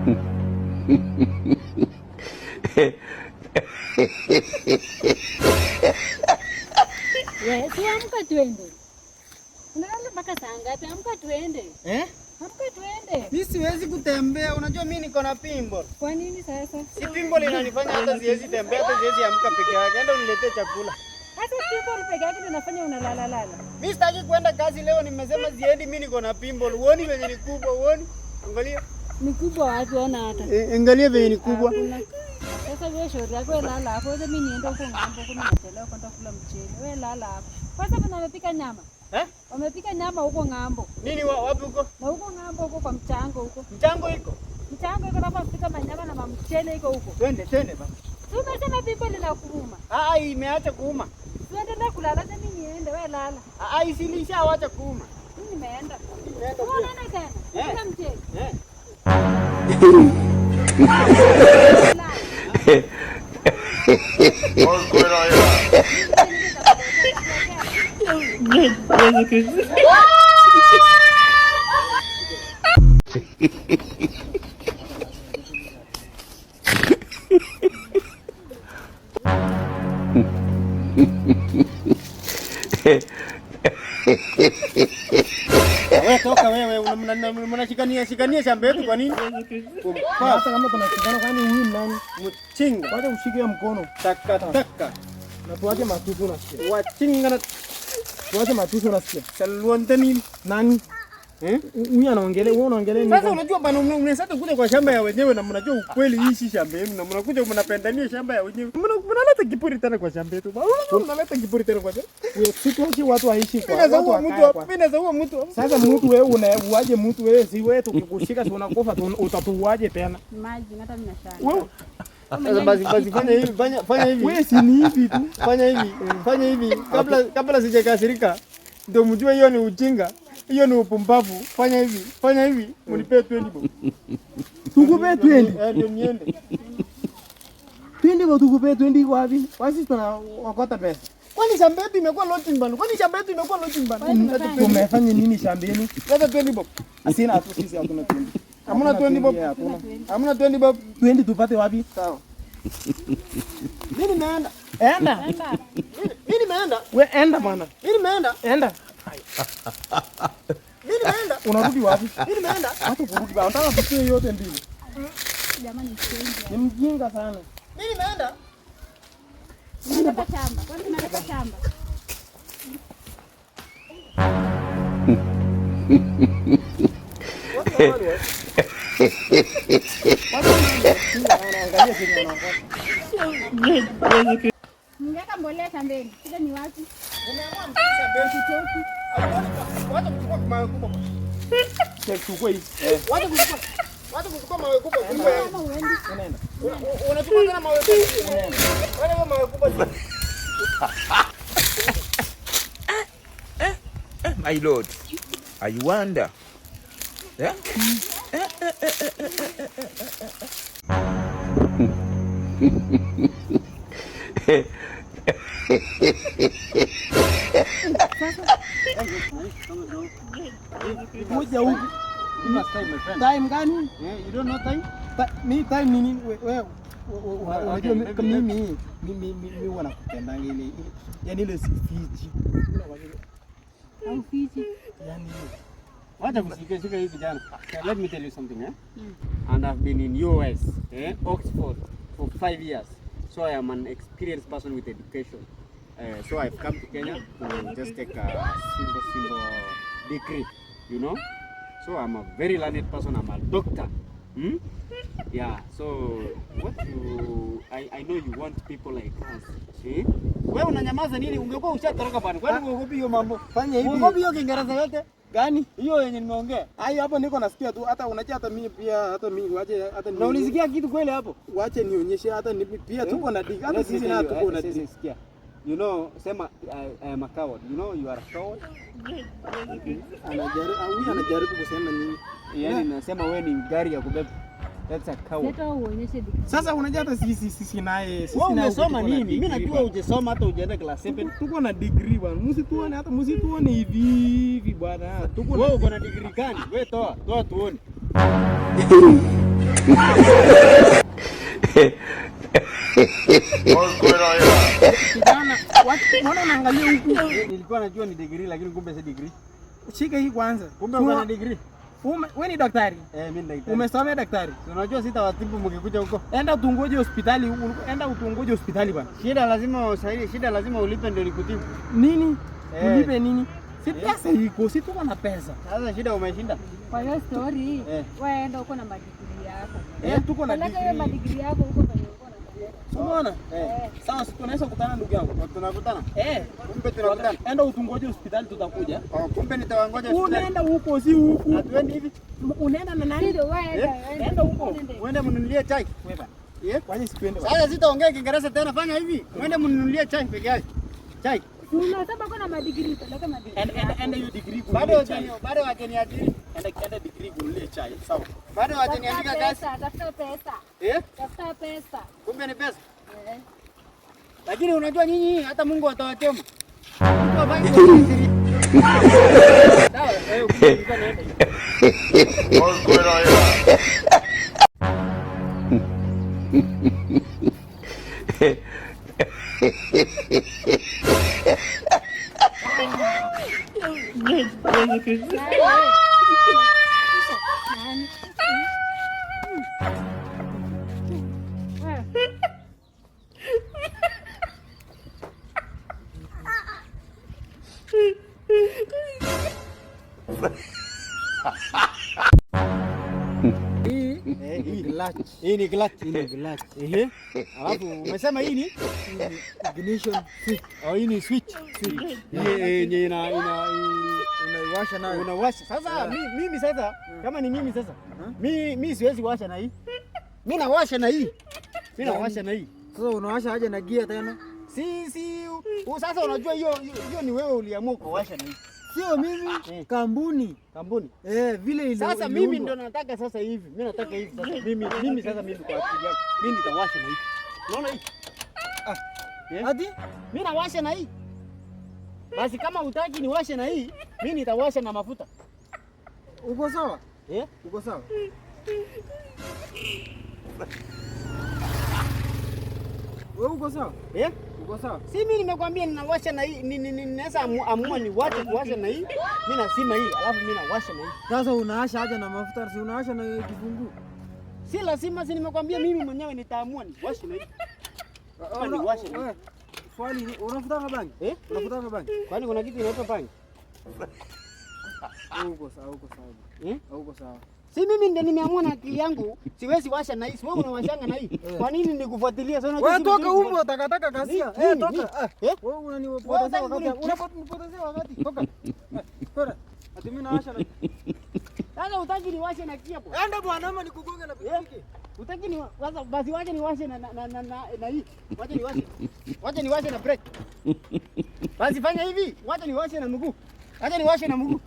Yes, amka twende. Unaona mpaka saa ngapi? Amka twende. Amka twende. Mimi siwezi kutembea. Unajua mimi niko na pimbo. Kwa nini sasa? Si pimbo linanifanya hata siwezi tembea, hata siwezi amka peke yake. Enda uniletee chakula. Hata pimbo peke yake tunafanya unalala lala. Mimi sitaki kwenda kazi leo, nimesema siendi, mimi niko na pimbo. Uone venye ni kubwa, uone. Angalia. Ni kubwa wapi ona hata. Angalia venye ni kubwa. Sasa wewe shauri yako lala hapo. Mimi niende huko ng'ambo kuna nachelewa kwenda kula mchele. Wewe lala hapo. Kwa sababu wamepika nyama. Wamepika nyama huko ng'ambo. Nini wapi huko? Na huko ng'ambo huko kwa mchango huko. Mchango iko? Mchango iko hapa kupika manyama na mchele iko huko. Twende basi. Umesema pimbo linakuuma. Imeacha kuuma. Tuendelee kulala na mimi niende, wewe lala. Isilishawacha kuuma. Mimi nimeenda. Unaona tena? Kula mchele. Wewe toka wewe, mnashikania shamba yetu kwa nini? Hata kama tunashikana kwani huyu nani? Mchinga. Wacha ushike mkono. Taka. Na tuache matusi unasikia. Wachinga na tuache matusi unasikia. Saluonte nini? Nani? Huyu anaongelea, wewe unaongelea nini? Sasa unajua bana, mnasata kuja kwa shamba ya wenyewe na mnajua ukweli hii si shamba yenu na mnakuja mnapendania shamba ya wenyewe. Mnaleta kiburi tena kwa shamba yetu. Mnaleta kiburi tena kwa shamba. Wewe sisi watu waishi kwa watu. Mimi nazaua mtu. Sasa mtu wewe unauaje mtu wewe? Si wewe tukikushika si unakufa, utatuaje tena? Maji hata ninashanga. Sasa basi fanya hivi. Wewe si ni hivi tu. Fanya hivi. Kabla sijakasirika ndio mjue hiyo ni ujinga. Hiyo ni upumbavu. Fanya hivi. Mnipe 20 bob. Tukupe 20. Ndio niende. 20 bob tukupe 20 wapi? Wasi tunaokota pesa. Kwani shamba yetu imekuwa lodging bana? Tumefanya nini shambeni? Leta 20 bob. Asina hatu sisi hatuna 20. Hamna 20 bob. Hamna 20 bob. 20 tupate wapi? Sawa. Mimi nimeenda. Enda. Mimi nimeenda. Wewe enda bana. Mimi nimeenda. Enda. Mimi nimeenda. Unarudi wapi? Mimi nimeenda. Hata kurudi bana. Unataka kutia yote mbili. Jamani siendi. Ni mjinga sana. Mimi nimeenda. Tunataka shamba. Kwani tunataka shamba? Mngeka mbolea shambeni. Shida ni wapi? Umeamua mtisha beti choki. Watu kuchukua mawe kubwa. Chukua hizi. Watu kuchukua mawe kubwa kuliko yangu. Kama uendi. Unaenda. Unachukua tena mawe kubwa. Wale mawe kubwa. My lord, I wonder. Yeah? Kuja huku. Time gani? You don't know time? Ni time nini wewe? Unajua mimi huwa nakupenda ile. Yaani ile sifiji. Au fiji. Yaani Wacha kushika hivi jana. Let me tell you something, And I've been in US, Oxford for 5 years. So I am an experienced person with education. So I've come to Kenya to just take a simple degree, you know. So I'm a very learned person. I'm a doctor. Yeah. So I know you want people like us. See? Wewe unanyamaza nini? Ungekuwa ushatoroka bwana. Kwani uogopi hiyo mambo? Fanya hivi. Uogopi hiyo Kiingereza yote? Gani? Hiyo yenye nimeongea. Hayo hapo niko nasikia tu, hata unajua hata mimi pia wache hata Na ulisikia kitu kweli hapo? Wache nionyeshe hata ni pia tuko na dig. Hata sisi na tuko na dig. Sikia. You know, sema I am a coward. You know you are a coward. Anajaribu kusema nini? Yaani nasema wewe ni gari ya kubeba. That's a coward. Leta uonyeshe degree. Sasa unajua hata sisi naye Wewe umesoma nini? Mimi najua hujasoma hata hujaenda class 7. Tuko na degree bwana. Msituone hivi bwana. Wewe uko na degree gani? Wewe toa tuone. Kijana, mbona unaangalia huku? Nilikuwa najua ni degree lakini kumbe si degree. Shika hii kwanza. Kumbe una degree. Wewe ni daktari? Mimi ni daktari. Umesomea daktari? Unajua sitawatibu mkikuja huko. Enda utungoje hospitali, bwana. Shida lazima ulipe ndio nikutibu. Nini? Ulipe nini? Si pesa iko, si tuko na pesa. Sasa shida umeshinda. Kwa hiyo story, wewe enda huko na madigiri yako. Tuko na degree. Peleka madigiri yako huko kwenye uko na. Unaona? Sawa, si tunaweza kukutana ndugu yangu. Tunakutana? Kumbe tunakutana. Enda utungoje hospitali tutakuja. Kumbe nitawangoja hospitali. Unaenda huko si huku. Hatuendi hivi. Unaenda na nani? Ndio wewe enda huko. Uende mnunulie chai. Wewe. Kwani sikwende. Sasa sitaongea Kiingereza tena, fanya hivi. Uende mnunulie chai peke yake. Chai. Unasema kuna madigiri, peleka madigiri. Enda hiyo degree bado wakiniajiri. Enda degree kununulie chai. Sawa. Bado wataniandika kazi. Tafuta pesa. Tafuta pesa. Kumbe ni pesa. Lakini unajua nyinyi hata Mungu atawatema. Sawa, ukifika niende. Hii ni clutch. Alafu umesema hii ni ignition switch. Hii ni switch. Yenye unaiwasha nayo. Unawasha. Sasa mimi sasa kama ni mimi sasa. Mimi siwezi washa na hii. Mimi nawasha na hii. Sasa unawasha aje na gia tena? Sasa unajua hiyo ni wewe uliamua kuwasha na hii. Sio mimi, kampuni. Vile ile. Sasa mimi ndo nataka sasa hivi. Mimi nataka hivi sasa. Mimi sasa kwa akili yako. Mimi nitawasha na hii. Unaona hii? Hadi mimi nawasha na hii. Basi kama hutaki niwashe na hii, mimi nitawasha na mafuta. Uko sawa? Uko sawa? Wewe uko sawa? Uko sawa? Si mimi nimekwambia ninawasha na hii, ninaweza amua ni wache kuwasha na hii. Mimi nasima hii, alafu mimi nawasha na hii. Sasa unawasha aje na mafuta, si unawasha na kifunguu? Si lazima, si nimekwambia mimi mwenyewe nitaamua ni washe na hii. Ni washe na hii. Swali, unafuta bangi? Unafuta bangi? Kwani kuna kitu inaitwa bangi? Uko sawa. Uko sawa. Si mimi ndio nimeamua na akili yangu, siwezi washa na hii. Wewe unawashanga na hii. Kwa nini nikufuatilia sana? Wewe toka huko takataka kasia. Toka. Wewe unanipotezea wakati. Unapotezea wakati. Toka. Toka. Ati mimi nawasha na. Sasa utaki niwashe na kia hapo. Enda bwana ama nikugonge na pikipiki. Utaki ni sasa basi wacha niwashe na hii. Wacha niwashe na brake. Basi fanya hivi. Wacha niwashe na mguu. Wacha niwashe na mguu.